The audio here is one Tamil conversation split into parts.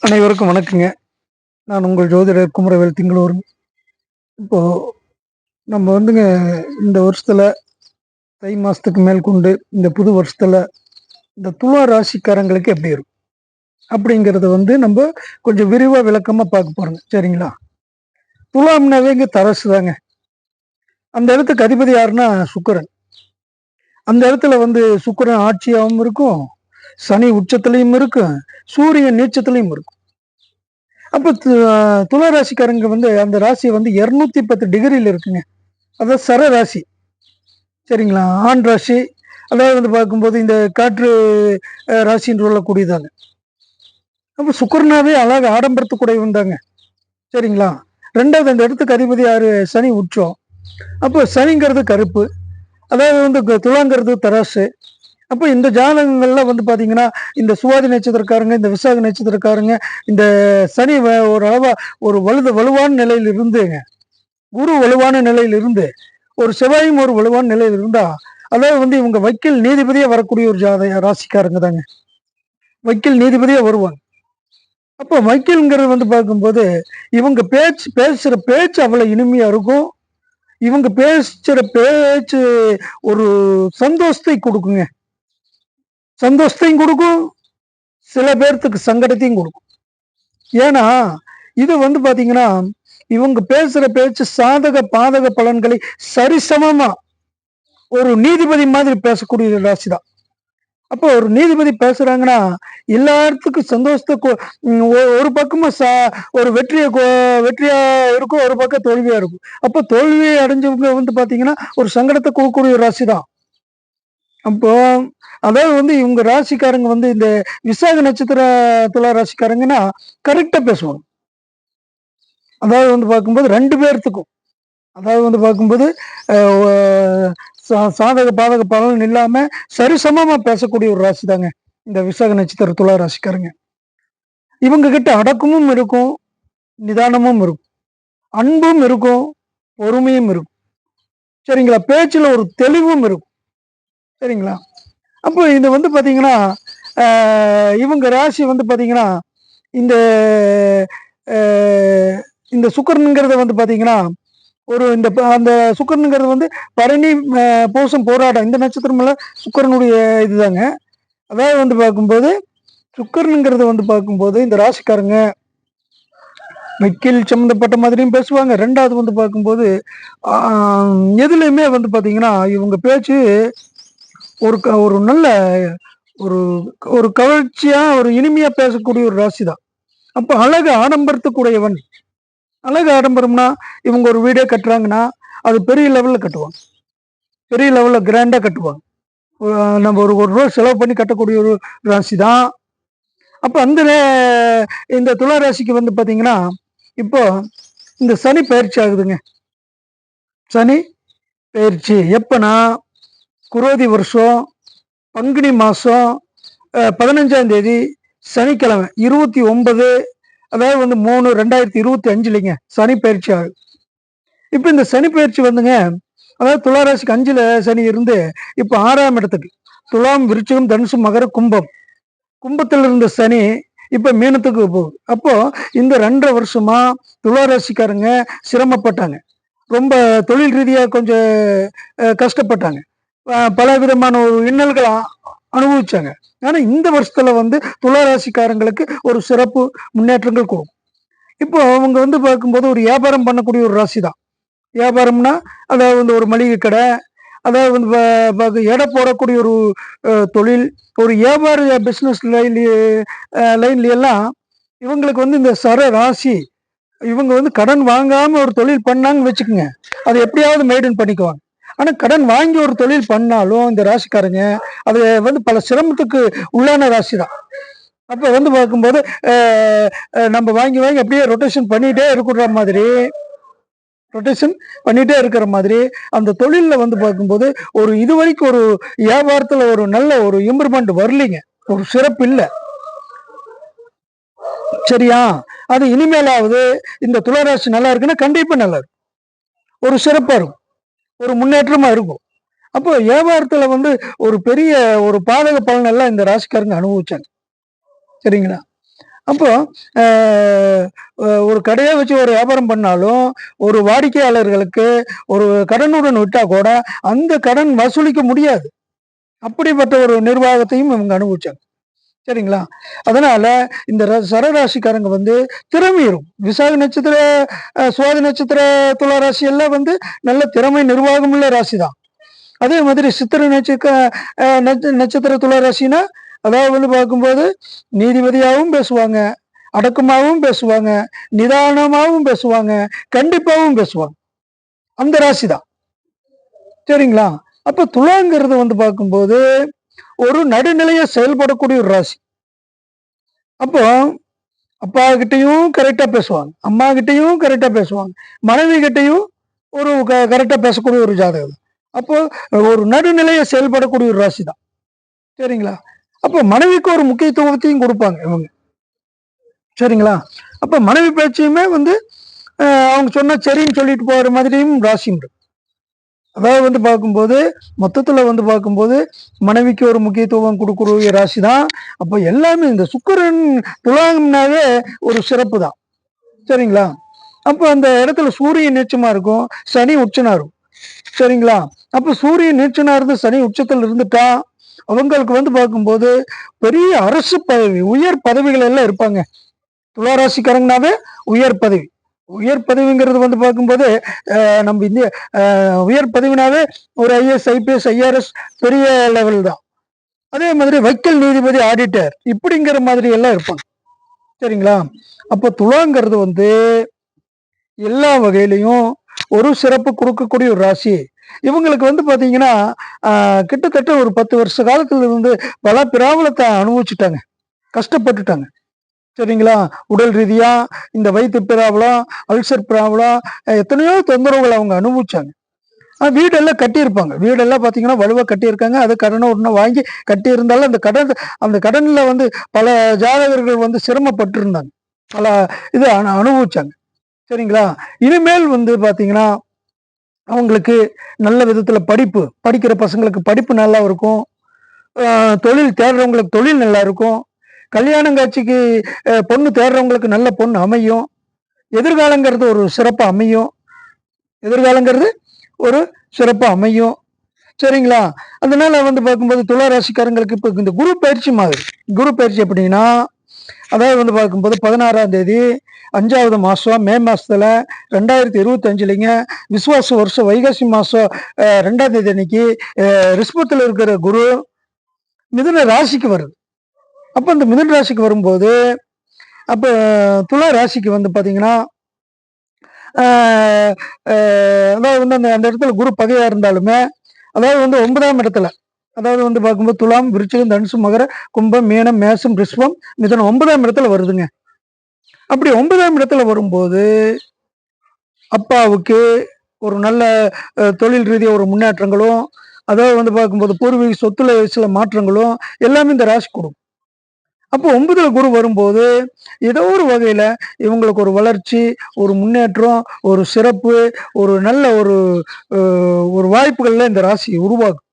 அனைவருக்கும் வணக்கங்க. நான் உங்கள் ஜோதிடர் குமரவேல் திங்களூர். இப்போ நம்ம வந்துங்க இந்த வருஷத்துல தை மாசத்துக்கு மேல் கொண்டு இந்த புது வருஷத்துல இந்த துலா ராசிக்காரங்களுக்கு எப்படி இருக்கும் அப்படிங்கறத நம்ம கொஞ்சம் விரிவா விளக்கமா பார்க்க போறோங்க. சரிங்களா? துலாம்னாவே இங்க தரசு தாங்க. அந்த இடத்துக்கு அதிபதி யாருன்னா சுக்கிரன். அந்த இடத்துல சுக்கிரன் ஆட்சியாகவும் இருக்கும், சனி உச்சத்திலையும் இருக்கும், சூரியன் நீச்சத்திலையும் இருக்கும். அப்ப துலா ராசிக்காரங்க அந்த ராசி 210 டிகிரியில் இருக்குங்க. அதான் சர ராசி. சரிங்களா? ஆண் ராசி. அதாவது பார்க்கும்போது இந்த காற்று ராசின்னு சொல்லக்கூடியதாங்க. அப்போ சுக்கரனாவே அழகு ஆடம்பரத்துக்குடையவன் தாங்க. சரிங்களா? 2வது அந்த இடத்துக்கு அதிபதி யாரு? சனி உச்சம். அப்போ சனிங்கிறது கருப்பு. அதாவது துலாங்கிறது தராசு. அப்போ இந்த ஜாதகங்கள்ல பார்த்தீங்கன்னா, இந்த சுவாதி நட்சத்திரக்காரங்க, இந்த விசாக நட்சத்திரக்காரங்க, இந்த சனி ஒரு அளவா ஒரு வலுவான நிலையில் இருந்துங்க, குரு வலுவான நிலையில் இருந்து, ஒரு செவ்வாயும் ஒரு வலுவான நிலையில் இருந்தா, அதாவது இவங்க வக்கீல் நீதிபதியா வரக்கூடிய ஒரு ராசிக்காரங்க தாங்க. வக்கீல் நீதிபதியா வருவாங்க. அப்போ வக்கீல்ங்கிறது பார்க்கும்போது, இவங்க பேசுற பேச்சு அவ்வளவு இனிமையா இருக்கும். இவங்க பேசுற பேச்சு ஒரு சந்தோஷத்தை கொடுக்குங்க. சந்தோஷத்தையும் கொடுக்கும், சில பேர்த்துக்கு சங்கடத்தையும் கொடுக்கும். ஏன்னா இது பாத்தீங்கன்னா, இவங்க பேசுற பேச்சு சாதக பாதக பலன்களை சரிசமமா ஒரு நீதிபதி மாதிரி பேசக்கூடிய ராசி தான். அப்போ ஒரு நீதிபதி பேசுறாங்கன்னா, எல்லாத்துக்கும் சந்தோஷத்தை ஒரு பக்கமா ஒரு வெற்றியா இருக்கும், ஒரு பக்கம் தோல்வியா இருக்கும். அப்போ தோல்வியை அடைஞ்சவங்க பாத்தீங்கன்னா, ஒரு சங்கடத்தை கொடுக்கக்கூடிய ராசி தான். அப்போ அதாவது இவங்க ராசிக்காரங்க இந்த விசாக நட்சத்திர துலா ராசிக்காரங்கன்னா கரெக்டா பேசுவாங்க. அதாவது பார்க்கும்போது 2 பேர்த்துக்கும், அதாவது பார்க்கும்போது சாதக பாதக பலன் இல்லாம சரிசமமா பேசக்கூடிய ஒரு ராசி தாங்க இந்த விசாக நட்சத்திர துலா ராசிக்காரங்க. இவங்க கிட்ட அடக்கமும் இருக்கும், நிதானமும் இருக்கும், அன்பும் இருக்கும், பொறுமையும் இருக்கும். சரிங்களா? பேச்சுல ஒரு தெளிவும் இருக்கும். சரிங்களா? அப்போ இது பாத்தீங்கன்னா, இவங்க ராசி பாத்தீங்கன்னா, இந்த இந்த சுக்கரனுங்கிறத பாத்தீங்கன்னா, ஒரு இந்த அந்த சுக்கரனுங்கிறது பரணி, பூசம், போராட்டம் இந்த நட்சத்திரம் எல்லாம் சுக்கரனுடைய இதுதாங்க. அதாவது பார்க்கும்போது சுக்கரனுங்கிறது பார்க்கும்போது இந்த ராசிக்காரங்க வக்கீல் சம்மந்தப்பட்ட மாதிரியும் பேசுவாங்க. 2வது பார்க்கும்போது எதுலையுமே பாத்தீங்கன்னா, இவங்க பேச்சு ஒரு ஒரு நல்ல ஒரு ஒரு கவர்ச்சியா ஒரு இனிமையா பேசக்கூடிய ஒரு ராசி தான். அப்போ அழகு ஆடம்பரத்துக்குடையவன். அழகு ஆடம்பரம்னா, இவங்க ஒரு வீடே கட்டுறாங்கன்னா, அது பெரிய லெவல்ல கட்டுவாங்க. பெரிய லெவல்ல கிராண்டா கட்டுவாங்க. நம்ம ஒரு ரூபா செலவு பண்ணி கட்டக்கூடிய ஒரு ராசி தான். அப்ப இந்த துலா ராசிக்கு பாத்தீங்கன்னா, இப்போ இந்த சனி பயிற்சி ஆகுதுங்க. சனி பயிற்சி எப்பனா, குரோதி வருஷம் பங்குனி மாசம் 15ஆம் தேதி சனிக்கிழமை 29, அதாவது 3/2025லிங்க சனி பயிற்சி ஆகுது. இப்ப இந்த சனி பயிற்சி அதாவது துளாராசிக்கு 5ல சனி இருந்து இப்ப 6ஆம் இடத்துக்கு துலாம், விருச்சிகம், தனுசு, மகர, கும்பம், கும்பத்தில் இருந்த சனி இப்ப மீனத்துக்கு போகுது. அப்போ இந்த 2.5 வருஷமா துளாராசிக்காரங்க சிரமப்பட்டாங்க. ரொம்ப தொழில் ரீதியா கொஞ்சம் கஷ்டப்பட்டாங்க. பல விதமான ஒரு இன்னல்கள் அனுபவிச்சாங்க. ஆனா இந்த வருஷத்துல துளாராசிக்காரங்களுக்கு ஒரு சிறப்பு முன்னேற்றங்கள் கொடுக்கும். இப்போ அவங்க பார்க்கும்போது ஒரு வியாபாரம் பண்ணக்கூடிய ஒரு ராசி தான். வியாபாரம்னா அதாவது ஒரு மளிகை கடை, அதாவது எடை போடக்கூடிய ஒரு தொழில், ஒரு வியாபார பிசினஸ் லைன்ல எல்லாம் இவங்களுக்கு இந்த சர ராசி இவங்க கடன் வாங்காம ஒரு தொழில் பண்ணாங்கன்னு வச்சுக்கோங்க, அதை எப்படியாவது மெயின்டைன் பண்ணிக்குவாங்க. ஆனா கடன் வாங்கி ஒரு தொழில் பண்ணாலும் இந்த ராசிக்காரங்க அது பல சிரமத்துக்கு உள்ளான ராசி தான். அப்ப பார்க்கும்போது நம்ம வாங்கி வாங்கி அப்படியே ரொட்டேஷன் பண்ணிட்டே இருக்கிற மாதிரி அந்த தொழில்ல பார்க்கும்போது ஒரு இதுவரைக்கும் ஒரு வியாபாரத்துல ஒரு நல்ல ஒரு இம்ப்ரூவ்மெண்ட் வரலைங்க, ஒரு சிறப்பு இல்லை. சரியா? அது இனிமேலாவது இந்த துளாராசி நல்லா இருக்குன்னா கண்டிப்பா நல்லா இருக்கும், ஒரு சிறப்பா இருக்கும், ஒரு முன்னேற்றமா இருக்கும். அப்போ வியாபாரத்துல ஒரு பெரிய ஒரு பாதக பலன் எல்லாம் இந்த ராசிக்காரங்க அனுபவிச்சாங்க. சரிங்களா? அப்போ ஒரு கடையை வச்சு ஒரு வியாபாரம் பண்ணாலும் ஒரு வாடிக்கையாளர்களுக்கு ஒரு கடனுடன் விட்டா கூட அந்த கடன் வசூலிக்க முடியாது. அப்படிப்பட்ட ஒரு நிர்வாகத்தையும் இவங்க அனுபவிச்சாங்க. சரிங்களா? அதனால இந்த சரராசிக்காரங்க திறமை இருக்கும். விசாக நட்சத்திர, சுவாதி நட்சத்திர துலா ராசி எல்லாம் நல்ல திறமை நிர்வாகம் உள்ள ராசி தான். அதே மாதிரி சித்திரை நட்சத்திர துலா ராசினா, அதாவது பார்க்கும்போது நீதிபதியாகவும் பேசுவாங்க, அடக்கமாகவும் பேசுவாங்க, நிதானமாகவும் பேசுவாங்க, கண்டிப்பாகவும் பேசுவாங்க. அந்த ராசி தான். சரிங்களா? அப்ப துலாங்கிறது பார்க்கும்போது ஒரு நடுநிலைய செயல்படக்கூடிய ஒரு ராசி. அப்போ அப்பா கிட்டையும் கரெக்டா பேசுவாங்க, அம்மா கிட்டையும் கரெக்டா பேசுவாங்க, மனைவி கிட்டையும் ஒரு கரெக்டா பேசக்கூடிய ஒரு ஜாதகம். அப்போ ஒரு நடுநிலைய செயல்படக்கூடிய ஒரு ராசி தான். சரிங்களா? அப்போ மனைவிக்கு ஒரு முக்கியத்துவத்தையும் கொடுப்பாங்க இவங்க. சரிங்களா? அப்ப மனைவி பேச்சையுமே அவங்க சொன்னா சரின்னு சொல்லிட்டு போற மாதிரியும் ராசி உண்டு. அதாவது பார்க்கும்போது மொத்தத்துல பார்க்கும்போது மனைவிக்கு ஒரு முக்கியத்துவம் கொடுக்கக்கூடிய ராசி தான். அப்போ எல்லாமே இந்த சுக்கிரன் துலாம்னாவே ஒரு சிறப்பு தான். சரிங்களா? அப்போ அந்த இடத்துல சூரியன் நீச்சமா இருக்கும், சனி உச்சனா இருக்கும். சரிங்களா? அப்போ சூரியன் நீச்சனா இருந்து சனி உச்சத்தில் இருந்துட்டா அவங்களுக்கு பார்க்கும்போது பெரிய அரசு பதவி, உயர் பதவிகள் எல்லாம் இருப்பாங்க. துளாராசிக்காரங்கனாவே உயர் பதவி. உயர் பதவிங்கிறது பார்க்கும்போது நம்ம இந்திய உயர் பதவினாவே ஒரு ஐஏஎஸ், ஐபிஎஸ், ஐஆர்எஸ் பெரிய லெவல் தான். அதே மாதிரி வக்கீல், நீதிபதி, ஆடிட்டர் இப்படிங்கிற மாதிரி எல்லாம் இருப்பாங்க. சரிங்களா? அப்போ துலாங்கிறது எல்லா வகையிலையும் ஒரு சிறப்பு கொடுக்கக்கூடிய ஒரு ராசி. இவங்களுக்கு பாத்தீங்கன்னா கிட்டத்தட்ட ஒரு 10 வருஷ காலத்துல பல பிராபலத்தை அனுபவிச்சுட்டாங்க, கஷ்டப்பட்டுட்டாங்க. சரிங்களா? உடல் ரீதியா இந்த வயிற்று ப்ராப்ளம், அல்சர் ப்ராப்ளம், எத்தனையோ தொந்தரவுகள் அவங்க அனுபவிச்சாங்க. வீடெல்லாம் கட்டியிருப்பாங்க. வீடெல்லாம் பார்த்தீங்கன்னா வலுவா கட்டியிருக்காங்க. அது கடனை உடனே வாங்கி கட்டி இருந்தாலும் அந்த கடன்ல பல ஜாதகர்கள் சிரமப்பட்டு இருந்தாங்க. பல இது அனுபவிச்சாங்க. சரிங்களா? இனிமேல் பார்த்தீங்கன்னா அவங்களுக்கு நல்ல விதத்துல படிக்கிற பசங்களுக்கு படிப்பு நல்லா இருக்கும். தொழில் தேடுறவங்களுக்கு தொழில் நல்லா இருக்கும். கல்யாணம் காட்சிக்கு பொண்ணு தேடுறவங்களுக்கு நல்ல பொண்ணு அமையும். எதிர்காலங்கிறது ஒரு சிறப்பாக அமையும். எதிர்காலங்கிறது ஒரு சிறப்பாக அமையும். சரிங்களா? அதனால பார்க்கும்போது துலா ராசிக்காரங்களுக்கு இப்போ இந்த குரு பயிற்சி மாதிரி. குரு பயிற்சி எப்படின்னா, அதாவது பார்க்கும்போது 16ஆம் தேதி 5வது மாதம் மே மாதத்துல 2025லிங்க விஸ்வாச வருஷம் வைகாசி மாதம் 2ஆம் தேதி அன்னைக்கு ரிஷபத்தில் இருக்கிற குரு மிதுன ராசிக்கு வருது. அப்போ இந்த மிதுன ராசிக்கு வரும்போது அப்போ துலா ராசிக்கு பார்த்தீங்கன்னா அதாவது அந்த இடத்துல குரு பகையா இருந்தாலுமே, அதாவது 9ஆம் இடத்துல, அதாவது பார்க்கும்போது துலாம், விருச்சிகம், தனுசு, மகர, கும்பம், மீனம், மேசம், ரிஷபம், மிதுனம் 9ஆம் இடத்துல வருதுங்க. அப்படி 9ஆம் இடத்துல வரும்போது அப்பாவுக்கு ஒரு நல்ல தொழில் ரீதியா ஒரு முன்னேற்றங்களும், அதாவது பார்க்கும்போது பூர்வீக சொத்துல சில மாற்றங்களும் எல்லாமே இந்த ராசி கொடுக்கும். அப்போ 9ல் குரு வரும்போது ஏதோ ஒரு வகையில இவங்களுக்கு ஒரு வளர்ச்சி, ஒரு முன்னேற்றம், ஒரு சிறப்பு, ஒரு நல்ல ஒரு வாய்ப்புகள்ல இந்த ராசி உருவாகும்.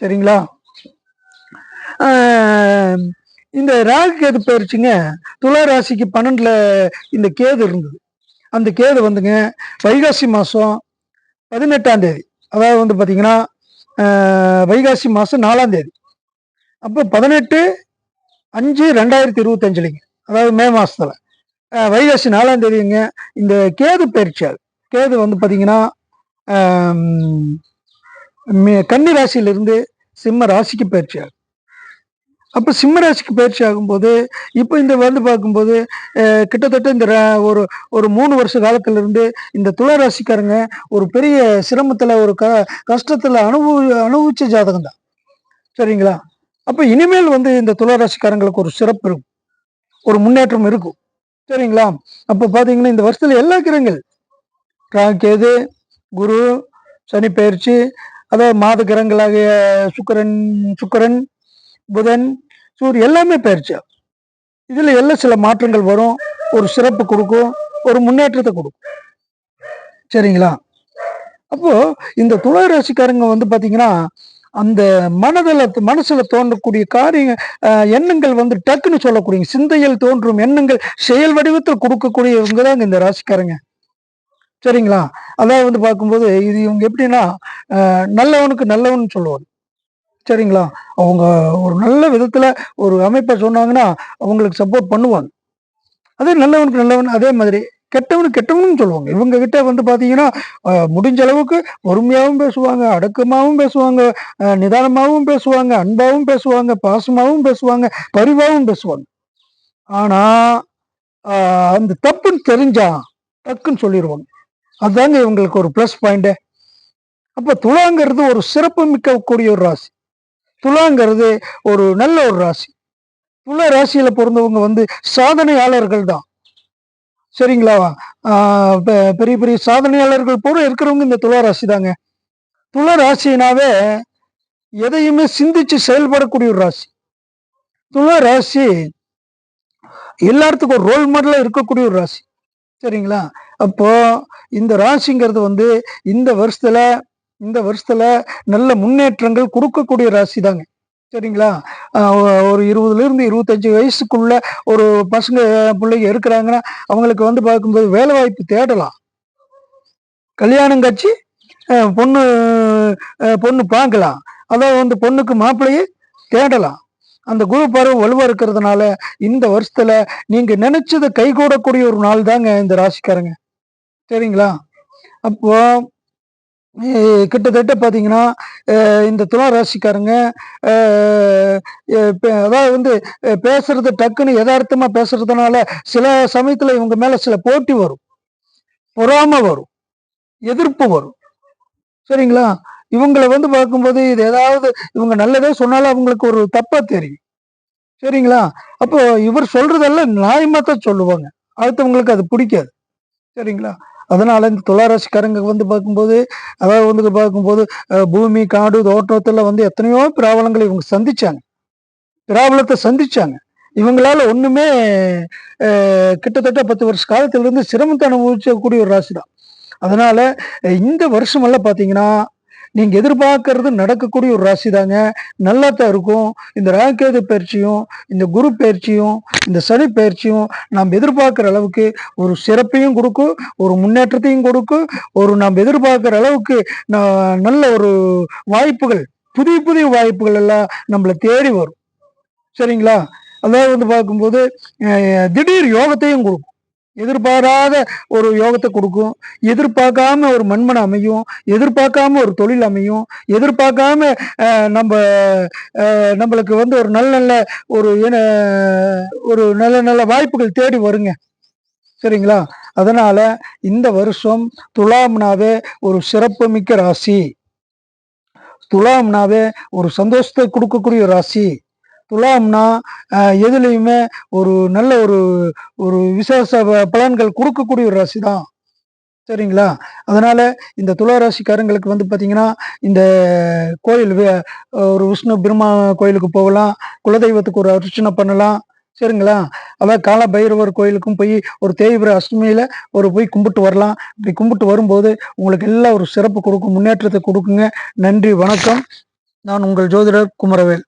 சரிங்களா? இந்த ராகு கேது பயிற்சிங்க துலா ராசிக்கு 12ல இந்த கேது இருந்தது. அந்த கேது வைகாசி மாதம் 18ஆம் தேதி, அதாவது பார்த்தீங்கன்னா வைகாசி மாதம் 4ஆம் தேதி, அப்போ 18/5/2025லிங்க, அதாவது மே மாசத்துல வைகாசி 4ஆம் தேதிங்க இந்த கேது பயிற்சியால் கேது பார்த்தீங்கன்னா கன்னி ராசியிலிருந்து சிம்ம ராசிக்கு பயிற்சியாகும். அப்போ சிம்ம ராசிக்கு பயிற்சி ஆகும்போது இப்போ இந்த பார்க்கும்போது கிட்டத்தட்ட இந்த ஒரு 3 வருஷ காலத்திலிருந்து இந்த துலா ராசிக்காரங்க ஒரு பெரிய சிரமத்துல ஒரு கஷ்டத்துல அனுபவிச்ச ஜாதகம் தான். சரிங்களா? அப்போ இனிமேல் இந்த துலா ராசிக்காரங்களுக்கு ஒரு சிறப்பு இருக்கும், ஒரு முன்னேற்றம் இருக்கும். சரிங்களா? அப்போ பார்த்தீங்கன்னா இந்த வருஷத்துல எல்லா கிரகங்கள் கேது, குரு, சனி பயிற்சி, அதாவது மாத கிரகங்களாகிய சுக்கரன், புதன், சூரியன் எல்லாமே பயிற்சியா. இதுல எல்லாம் சில மாற்றங்கள் வரும், ஒரு சிறப்பு கொடுக்கும், ஒரு முன்னேற்றத்தை கொடுக்கும். சரிங்களா? அப்போ இந்த துலா ராசிக்காரங்க பாத்தீங்கன்னா அந்த மனசுல தோன்றக்கூடிய காரிய எண்ணங்கள் வந்து டக்குன்னு சொல்லக்கூடிய சிந்தையில் தோன்றும் எண்ணங்கள் செயல் வடிவத்தில் கொடுக்கக்கூடியவங்க தாங்க இந்த ராசிக்காரங்க. சரிங்களா? அதாவது வந்து பார்க்கும்போது இது இவங்க எப்படின்னா நல்லவனுக்கு நல்லவன் சொல்லுவாங்க. சரிங்களா? அவங்க ஒரு நல்ல விதத்துல ஒரு அமைப்பை சொன்னாங்கன்னா அவங்களுக்கு சப்போர்ட் பண்ணுவாங்க. அதே நல்லவனுக்கு நல்லவன் அதே மாதிரி கெட்டவனுக்கு கெட்டவனும் சொல்லுவாங்க. இவங்க கிட்ட வந்து பார்த்தீங்கன்னா, முடிஞ்ச அளவுக்கு பொறுமையாவும் பேசுவாங்க, அடக்கமாவும் பேசுவாங்க, நிதானமாவும் பேசுவாங்க, அன்பாவும் பேசுவாங்க, பாசமாவும் பேசுவாங்க, பரிவாவும் பேசுவாங்க. ஆனா, அ அந்த தப்புன்னு தெரிஞ்சா டக்குன்னு சொல்லிருவாங்க. அதாங்க இவங்களுக்கு ஒரு ப்ளஸ் பாயிண்ட்டே. அப்ப துலாங்கிறது ஒரு சிறப்பு மிக்க கூடிய ஒரு ராசி. துலாங்கிறது ஒரு நல்ல ஒரு ராசி. துலா ராசியில பொறந்தவங்க வந்து சாதனையாளர்கள் தான். சரிங்களா? ஆ பெரிய பெரிய சாதனையாளர்கள் பூரா இருக்கிறவங்க இந்த துலா ராசி தாங்க. துலா ராசினாவே எதையுமே சிந்திச்சு செயல்படக்கூடிய ஒரு ராசி. துலா ராசி எல்லாத்துக்கும் ஒரு ரோல் மாடலா இருக்கக்கூடிய ஒரு ராசி. சரிங்களா? அப்போ இந்த ராசிங்கிறது வந்து இந்த வருஷத்துல இந்த வருஷத்துல நல்ல முன்னேற்றங்கள் குடுக்கக்கூடிய ராசி தாங்க. சரிங்களா? ஒரு 20லிருந்து 25 வயசுக்குள்ள ஒரு பசங்க, புள்ளைங்க இருக்கிறாங்கன்னா, அவங்களுக்கு வந்து பார்க்கும்போது வேலைவாய்ப்பு தேடலாம். கல்யாணம் காட்சி பொண்ணு பொண்ணு பார்க்கலாம். அதாவது வந்து பொண்ணுக்கு மாப்பிள்ளையே தேடலாம். அந்த குரு பார்வை வலுவா இருக்கிறதுனால, இந்த வருஷத்துல நீங்க நினைச்சத கைகூடக்கூடிய ஒரு நாள் தாங்க இந்த ராசிக்காரங்க. சரிங்களா? அப்போ கிட்டத்தட்ட பார்த்தீங்கன்னா, இந்த துலா ராசிக்காரங்க அ அதாவது வந்து பேசுறது டக்குன்னு எதார்த்தமா பேசுறதுனால, சில சமயத்துல இவங்க மேல சில போட்டி வரும், பொறாம வரும், எதிர்ப்பு வரும். சரிங்களா? இவங்கள வந்து பார்க்கும்போது இது ஏதாவது இவங்க நல்லதே சொன்னாலும் அவங்களுக்கு ஒரு தப்பா தெரியும். சரிங்களா? அப்போ இவர் சொல்றதெல்லாம் நியாயமா தான் சொல்லுவாங்க. அடுத்தவங்களுக்கு அது பிடிக்காது. சரிங்களா? அதனால இந்த துலா ராசிக்காரங்க வந்து பார்க்கும்போது, அதாவது வந்து பார்க்கும்போது பூமி, காடு, தோட்டத்துல வந்து எத்தனையோ பிராபலங்கள இவங்க சந்திச்சாங்க. பிராபலத்த சந்திச்சாங்க. இவங்களால ஒண்ணுமே அ கிட்டத்தட்ட 10 வருஷ காலத்திலிருந்து சிரமத்த அனுபவிச்சக்கூடிய ஒரு ராசி தான். அதனால இந்த வருஷமெல்லாம் பார்த்தீங்கன்னா, நீங்க எதிர்பார்க்கிறது நடக்கக்கூடிய ஒரு ராசி தாங்க. நல்லாத்தான் இருக்கும். இந்த ராகுகேது பயிற்சியும், இந்த குரு பயிற்சியும், இந்த சனி பயிற்சியும் நாம் எதிர்பார்க்கிற அளவுக்கு ஒரு சிறப்பையும் குடுக்கும், ஒரு முன்னேற்றத்தையும் கொடுக்கும், ஒரு நாம் எதிர்பார்க்கிற அளவுக்கு நல்ல ஒரு வாய்ப்புகள், புதிய புதிய வாய்ப்புகள் எல்லாம் நம்மள தேடி வரும். சரிங்களா? அதாவது வந்து பார்க்கும்போது, திடீர் யோகத்தையும் குடுக்கும். எதிர்பாராத ஒரு யோகத்த குடுக்கும். எதிர்பார்க்காம ஒரு மண்மனை அமையும். எதிர்பார்க்காம ஒரு தொழில் அமையும். எதிர்பார்க்காம நம்ப நம்மளுக்கு வந்து ஒரு நல்ல நல்ல ஒரு ஒரு நல்ல நல்ல வாய்ப்புகள் தேடி வருங்க. சரிங்களா? அதனால இந்த வருஷம் துலாம்னாவே ஒரு சிறப்புமிக்க ராசி. துலாம்னாவே ஒரு சந்தோஷத்தை குடுக்கக்கூடிய ராசி. துலாம்னா எதுலயுமே ஒரு நல்ல ஒரு ஒரு விசேஷ பலன்கள் குடுக்கக்கூடிய ஒரு ராசி தான். சரிங்களா? அதனால இந்த துலா ராசிக்காரங்களுக்கு வந்து பார்த்தீங்கன்னா, இந்த கோயில் ஒரு விஷ்ணு பிரம்மா கோயிலுக்கு போகலாம். குலதெய்வத்துக்கு ஒரு அர்ச்சனை பண்ணலாம். சரிங்களா? அதான் கால பைரவர் கோயிலுக்கும் போய் ஒரு தேய்பிறை அஷ்டமியில போய் கும்பிட்டு வரலாம். இப்படி கும்பிட்டு வரும்போது உங்களுக்கு எல்லாம் ஒரு சிறப்பு குடுக்கும், முன்னேற்றத்த குடுக்குங்க. நன்றி, வணக்கம். நான் உங்கள் ஜோதிடர் குமரவேல்.